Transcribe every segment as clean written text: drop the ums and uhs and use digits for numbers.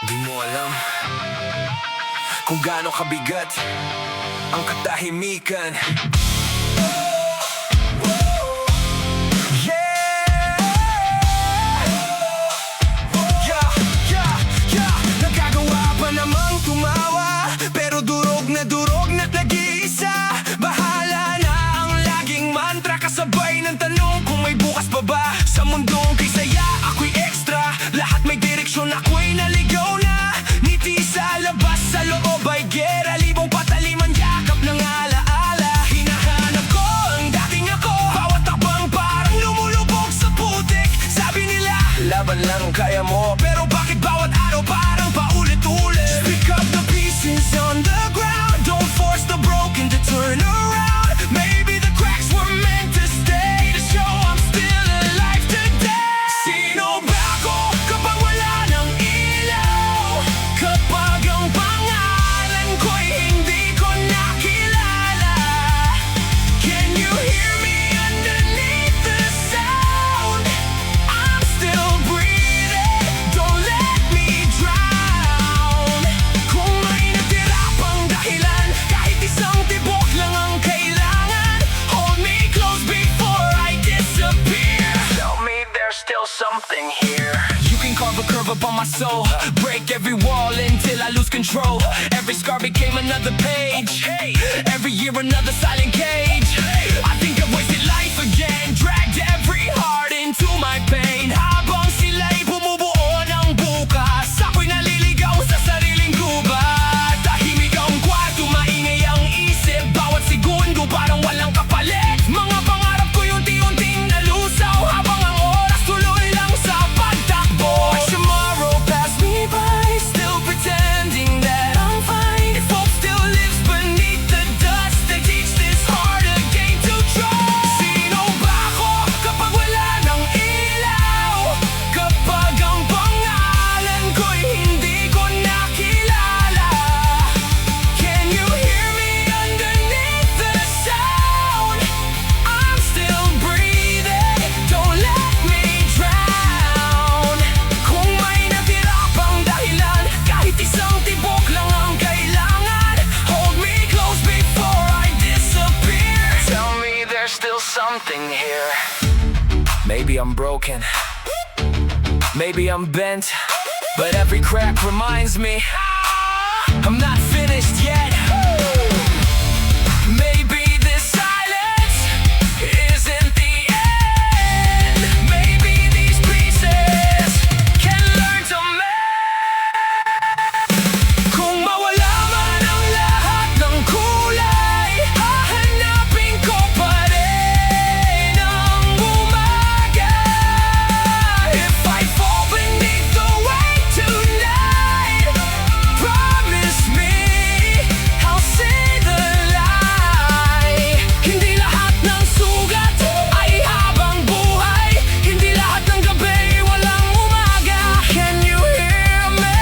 Di mo alam kung gaano kabigat ang katahimikan. Nagagawa pa namang tumawa, pero durog na't nag-iisa. Bahala na ang laging mantra, kasabay ng tanong kung may bukas pa ba. Sa mundong kay saya, ako'y extra. Lahat may direksyon, ako'y naligaw na. Ngiti sa labas, sa loob ay gera. Libong pataliman, yakap ng alaala. Hinahanap ko ang dating ako, bawat takbang parang lumulubog sa putik. Sabi nila, laban lang kaya mo, pero bakit bawat araw parang paulit-ulit? Pick up the pieces on the ground, don't force the broken to turn around. Maybe the cracks were meant to stay, to show I'm still alive today. Sino ba ako kapag wala ng ilaw? Kapag ang pangalan ko'y hindi ko nakilala? Can you hear me underneath the sound? I'm still breathing, don't let me drown. Kung may natira pang dahilan, kahit isang tibok lang ang kailangan, hold me close before I disappear. Tell me there's still something here. You can carve a curve upon my soul, break every wall until I lose control. Every scar became another page, every year another silent cage. I think I've wasted life again, dragged every heart into my pain. Habang sila'y bumubuo ng bukas, ako'y naliligaw sa sariling gubat. Tahimik ang kwarto, maingay ang isip, bawat segundo parang walang kapalit. Mga pangarap ko'y unti-unting nalusaw, habang ang oras tuloy lang sa pagtakbo. Watch tomorrow pass me by, still pretending that I'm fine. If hope still lives beneath the dust, they teach this harder game to trust. Sino ba ako kapag wala ng ilaw? Kapag ang pangalan ko'y hindi ko nakilala? Can you hear me underneath the sound? I'm still breathing, don't let me drown. Kung may natira pang dahilan, kahit isang tibok lang ang kailangan, hold me close before I disappear. Tell me there's still something here. Maybe I'm broken, maybe I'm bent, but every crack reminds me I'm not finished yet. Maybe this silence isn't the end. Maybe these pieces can learn to mend. Kung mawala man ang lahat ng kulay, hahanapin ko pa rin ang umaga. If I fall beneath the weight tonight, promise me I'll see the light. Hindi lahat ng sugat ay habang buhay, hindi lahat ng gabi walang umaga. Can you hear me?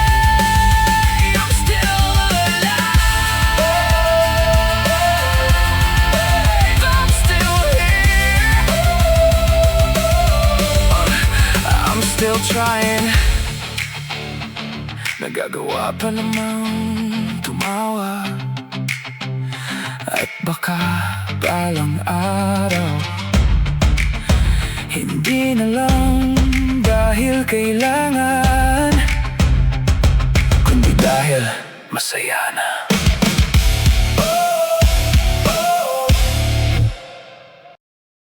I'm still alive. I'm still here. I'm still trying. Nagagawa pa namang tumawa, at baka balang araw hindi na lang dahil kailangan, kundi dahil masaya na.